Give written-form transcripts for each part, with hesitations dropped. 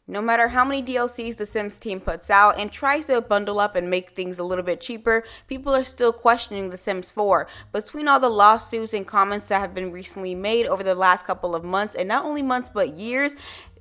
No matter how many DLCs the Sims team puts out and tries to bundle up and make things a little bit cheaper, people are still questioning The Sims 4. Between all the lawsuits and comments that have been recently made over the last couple of months, and not only months but years,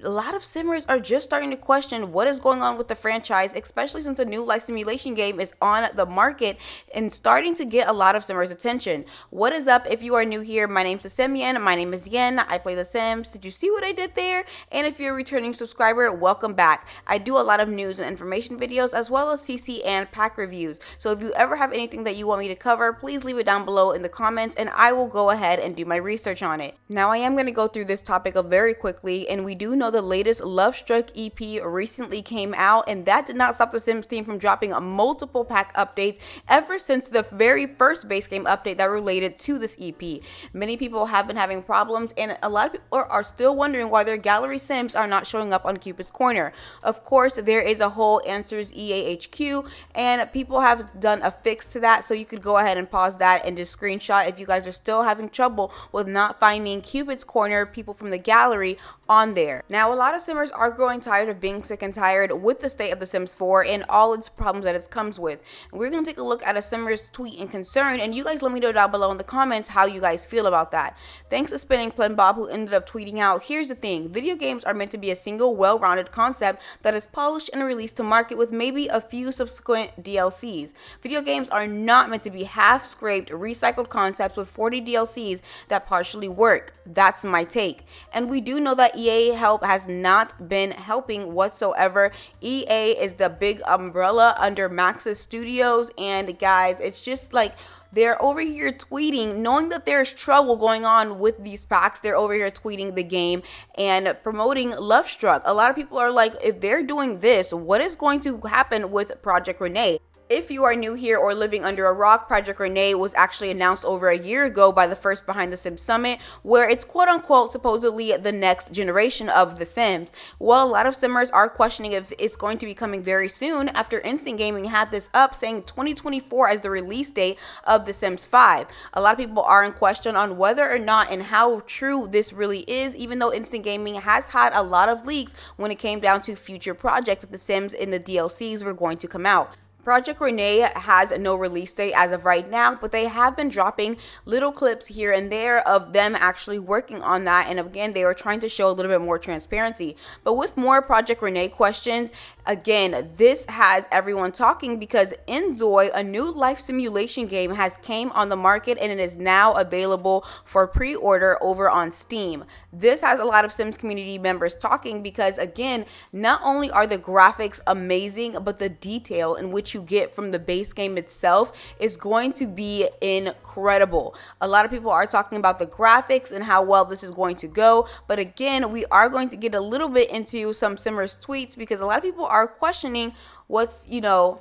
a lot of Simmers are just starting to question what is going on with the franchise, especially since a new life simulation game is on the market and starting to get a lot of Simmers' attention. What is up? If you are new here, my name's Simian. My name is Yen. I play The Sims. Did you see what I did there? And if you're a returning subscriber, welcome back. I do a lot of news and information videos as well as CC and pack reviews. So if you ever have anything that you want me to cover, please leave it down below in the comments and I will go ahead and do my research on it. Now I am going to go through this topic very quickly, and we do know the latest Lovestruck EP recently came out, and that did not stop the Sims team from dropping multiple pack updates ever since the very first base game update that related to this EP. Many people have been having problems, and a lot of people are still wondering why their gallery Sims are not showing up on Cupid's Corner. Of course, there is a whole Answers EAHQ, and people have done a fix to that, so you could go ahead and pause that and just screenshot if you guys are still having trouble with not finding Cupid's Corner people from the gallery on there. Now, a lot of Simmers are growing tired of being sick and tired with the state of The Sims 4 and all its problems that it comes with. We're going to take a look at a Simmer's tweet and concern, and you guys let me know down below in the comments how you guys feel about that. Thanks to Spinning Plen Bob, who ended up tweeting out, "Here's the thing, video games are meant to be a single well-rounded concept that is polished and released to market with maybe a few subsequent DLCs. Video games are not meant to be half-scraped, recycled concepts with 40 DLCs that partially work." That's my take. And we do know that EA help has not been helping whatsoever. EA is the big umbrella under Maxis Studios, and guys, it's just like they're over here tweeting, knowing that there's trouble going on with these packs. They're over here tweeting the game and promoting Lovestruck. A lot of people are like, if they're doing this, what is going to happen with Project Rene? If you are new here or living under a rock, Project Rene was actually announced over a year ago by the first Behind the Sims Summit, where it's quote-unquote supposedly the next generation of The Sims. Well, a lot of Simmers are questioning if it's going to be coming very soon after Instant Gaming had this up saying 2024 as the release date of The Sims 5. A lot of people are in question on whether or not and how true this really is, even though Instant Gaming has had a lot of leaks when it came down to future projects of The Sims in the DLCs were going to come out. Project Rene has no release date as of right now, but they have been dropping little clips here and there of them actually working on that. And again, they are trying to show a little bit more transparency. But with more Project Rene questions, again, this has everyone talking because Inzoi, a new life simulation game, has came on the market and it is now available for pre-order over on Steam. This has a lot of Sims community members talking because, again, not only are the graphics amazing, but the detail in which you get from the base game itself is going to be incredible. A lot of people are talking about the graphics and how well this is going to go, but again, we are going to get a little bit into some Simmers tweets because a lot of people are questioning what's going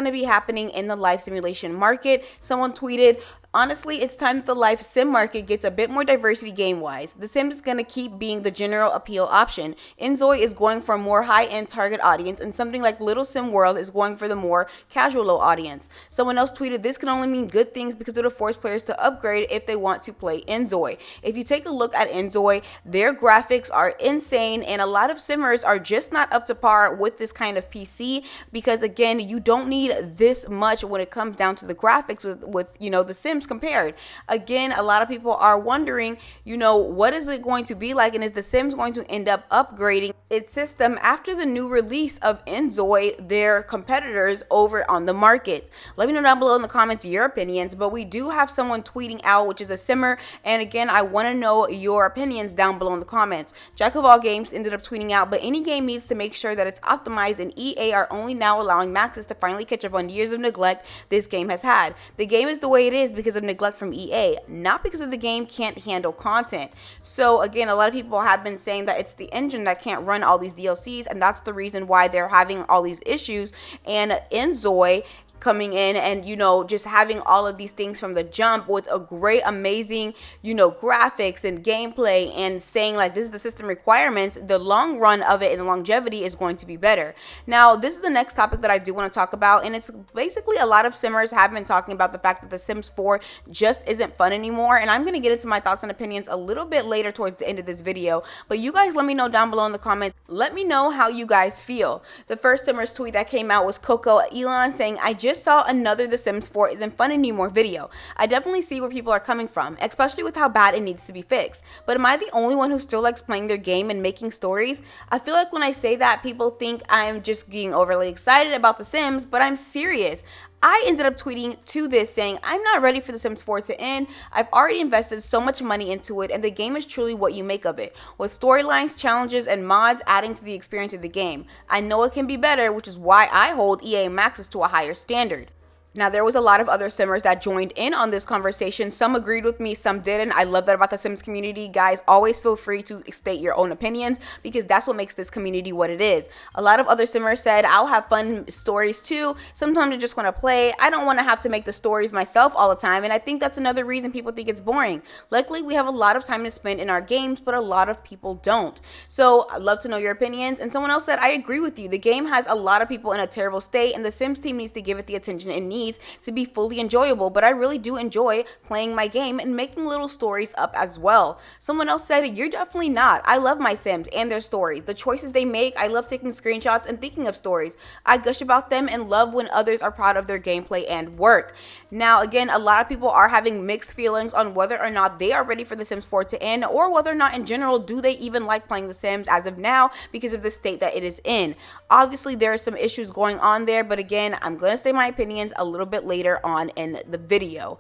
to be happening in the life simulation market. Someone tweeted, "Honestly, it's time that the life sim market gets a bit more diversity game-wise. The Sims is going to keep being the general appeal option. Inzoi is going for a more high-end target audience, and something like Little Sim World is going for the more casual audience." Someone else tweeted, "This can only mean good things because it'll force players to upgrade if they want to play Inzoi." If you take a look at Inzoi, their graphics are insane, and a lot of Simmers are just not up to par with this kind of PC because, again, you don't need this much when it comes down to the graphics with the Sims compared. Again, a lot of people are wondering, what is it going to be like, and is The Sims going to end up upgrading its system after the new release of Inzoi, their competitors over on the market? Let me know down below in the comments your opinions, but we do have someone tweeting out, which is a Simmer, and again, I want to know your opinions down below in the comments. Jack of All Games ended up tweeting out, "But any game needs to make sure that it's optimized, and EA are only now allowing Maxis to finally catch up on years of neglect this game has had. The game is the way it is because of neglect from EA, not because of the game can't handle content." So again, a lot of people have been saying that it's the engine that can't run all these DLCs, and that's the reason why they're having all these issues. And Inzoi coming in and, you know, just having all of these things from the jump with a great, amazing, you know, graphics and gameplay, and saying like this is the system requirements, the long run of it and the longevity is going to be better. Now, this is the next topic that I do want to talk about, and it's basically a lot of simmers have been talking about the fact that The Sims 4 just isn't fun anymore, and I'm going to get into my thoughts and opinions a little bit later towards the end of this video, but you guys let me know down below in the comments. Let me know how you guys feel. The first simmer's tweet that came out was Coco Elon saying, I just saw another The Sims 4 isn't fun anymore video. I definitely see where people are coming from, especially with how bad it needs to be fixed. But am I the only one who still likes playing their game and making stories? I feel like when I say that, people think I'm just being overly excited about The Sims, but I'm serious. I ended up tweeting to this saying, I'm not ready for The Sims 4 to end. I've already invested so much money into it, and the game is truly what you make of it, with storylines, challenges, and mods adding to the experience of the game. I know it can be better, which is why I hold EA Maxes to a higher standard. Now, there was a lot of other simmers that joined in on this conversation. Some agreed with me, some didn't. I love that about the Sims community. Guys, always feel free to state your own opinions, because that's what makes this community what it is. A lot of other simmers said, I'll have fun stories too. Sometimes I just want to play. I don't want to have to make the stories myself all the time, and I think that's another reason people think it's boring. Luckily, we have a lot of time to spend in our games, but a lot of people don't. So I'd love to know your opinions. And someone else said, I agree with you. The game has a lot of people in a terrible state, and the Sims team needs to give it the attention it needs to be fully enjoyable, but I really do enjoy playing my game and making little stories up as well. Someone else said, you're definitely not. I love my Sims and their stories. The choices they make, I love taking screenshots and thinking of stories. I gush about them and love when others are proud of their gameplay and work. Now, again, a lot of people are having mixed feelings on whether or not they are ready for The Sims 4 to end, or whether or not in general do they even like playing The Sims as of now because of the state that it is in. Obviously, there are some issues going on there, but again, I'm going to say my opinions a little bit later on in the video.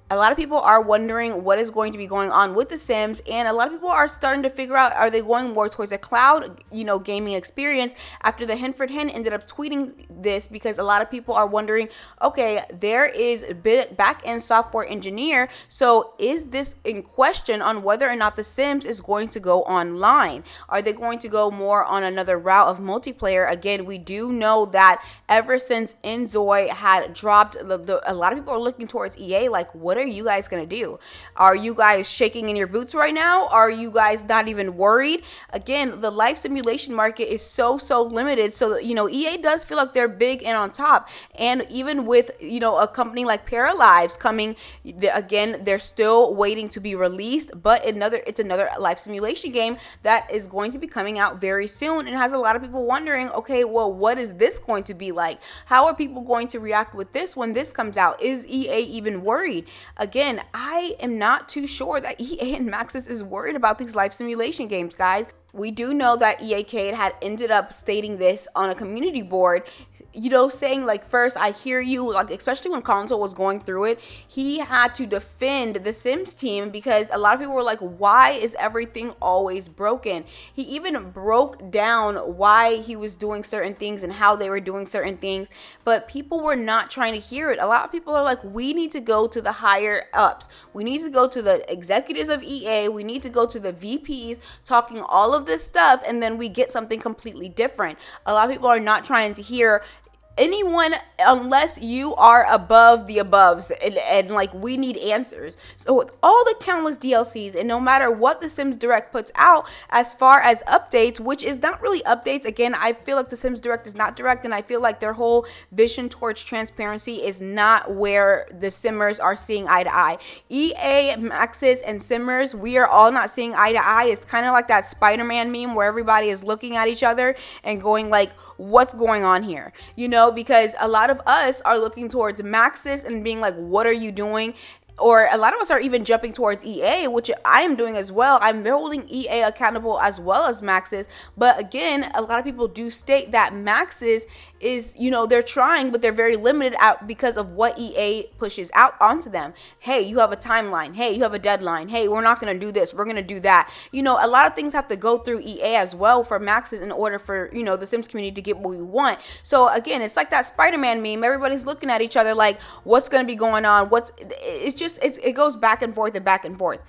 A lot of people are wondering what is going to be going on with The Sims, and a lot of people are starting to figure out, are they going more towards a cloud, you know, gaming experience, after the Henford Hen ended up tweeting this, because a lot of people are wondering, okay, there is back-end software engineer, so is this in question on whether or not The Sims is going to go online? Are they going to go more on another route of multiplayer? Again, we do know that ever since Inzoi had dropped, a lot of people are looking towards EA like, what are you guys gonna do? Are you guys shaking in your boots right now? Are you guys not even worried? Again, the life simulation market is so limited, so you know, EA does feel like they're big and on top, and even with, you know, a company like Paralives coming, again, they're still waiting to be released, but it's another life simulation game that is going to be coming out very soon, and has a lot of people wondering, okay, well, what is this going to be like? How are people going to react with this when this comes out? Is EA even worried? Again, I am not too sure that EA and Maxis is worried about these life simulation games, guys. We do know that EAK had ended up stating this on a community board, you know, saying like, first, I hear you, like, especially when Console was going through it, he had to defend the Sims team because a lot of people were like, why is everything always broken? He even broke down why he was doing certain things and how they were doing certain things, but people were not trying to hear it. A lot of people are like, we need to go to the higher ups. We need to go to the executives of EA. We need to go to the VPs talking all of this stuff, and then we get something completely different. A lot of people are not trying to hear anyone unless you are above the aboves, and like, we need answers. So with all the countless DLCs, and no matter what the Sims Direct puts out as far as updates, which is not really updates, again, I feel like the Sims Direct is not direct, and I feel like their whole vision towards transparency is not where the simmers are seeing eye to eye. EA, Maxis, and simmers, we are all not seeing eye to eye. It's kind of like that Spider-Man meme where everybody is looking at each other and going like, what's going on here? You know, because a lot of us are looking towards Maxis and being like, what are you doing? Or a lot of us are even jumping towards EA, which I am doing as well. I'm holding EA accountable as well as Maxis. But again, a lot of people do state that Maxis is, you know, they're trying, but they're very limited out because of what EA pushes out onto them. Hey, you have a timeline. Hey, you have a deadline. Hey, we're not going to do this. We're going to do that. You know, a lot of things have to go through EA as well for Maxis in order for, you know, the Sims community to get what we want. So again, it's like that Spider-Man meme. Everybody's looking at each other like, what's going to be going on? It goes back and forth and back and forth.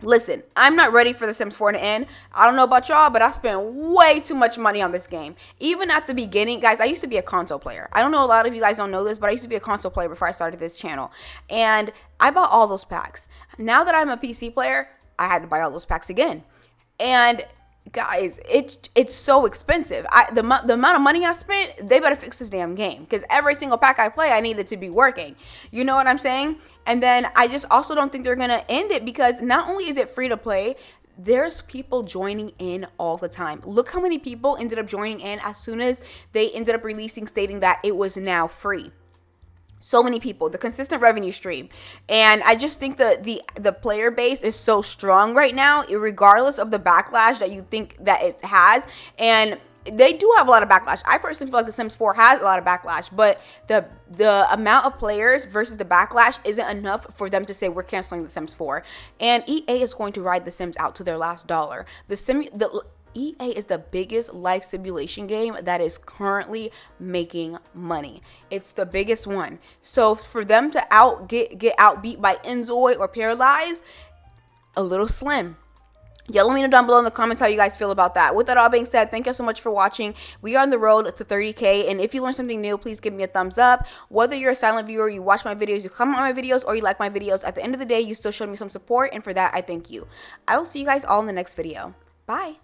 Listen, I'm not ready for The Sims 4 to end. I don't know about y'all, but I spent way too much money on this game. Even at the beginning, guys, I used to be a console player. I don't know, a lot of you guys don't know this, but I used to be a console player before I started this channel. And I bought all those packs. Now that I'm a PC player, I had to buy all those packs again. And guys, it's so expensive. The amount of money I spent, they better fix this damn game, because every single pack I play, I need it to be working. You know what I'm saying? And then I just also don't think they're gonna end it, because not only is it free to play, there's people joining in all the time. Look how many people ended up joining in as soon as they ended up releasing, stating that it was now free. So many people, the consistent revenue stream. And I just think that the player base is so strong right now, regardless of the backlash that you think that it has. And they do have a lot of backlash. I personally feel like The Sims 4 has a lot of backlash, but the amount of players versus the backlash isn't enough for them to say we're canceling The Sims 4. And EA is going to ride The Sims out to their last dollar. EA is the biggest life simulation game that is currently making money. It's the biggest one. So for them to get outbeat by Inzoi or Paralyze, a little slim. Yeah, let me know down below in the comments how you guys feel about that. With that all being said, thank you so much for watching. We are on the road to 30K, and if you learned something new, please give me a thumbs up. Whether you're a silent viewer, you watch my videos, you comment on my videos, or you like my videos, at the end of the day, you still showed me some support, and for that, I thank you. I will see you guys all in the next video. Bye.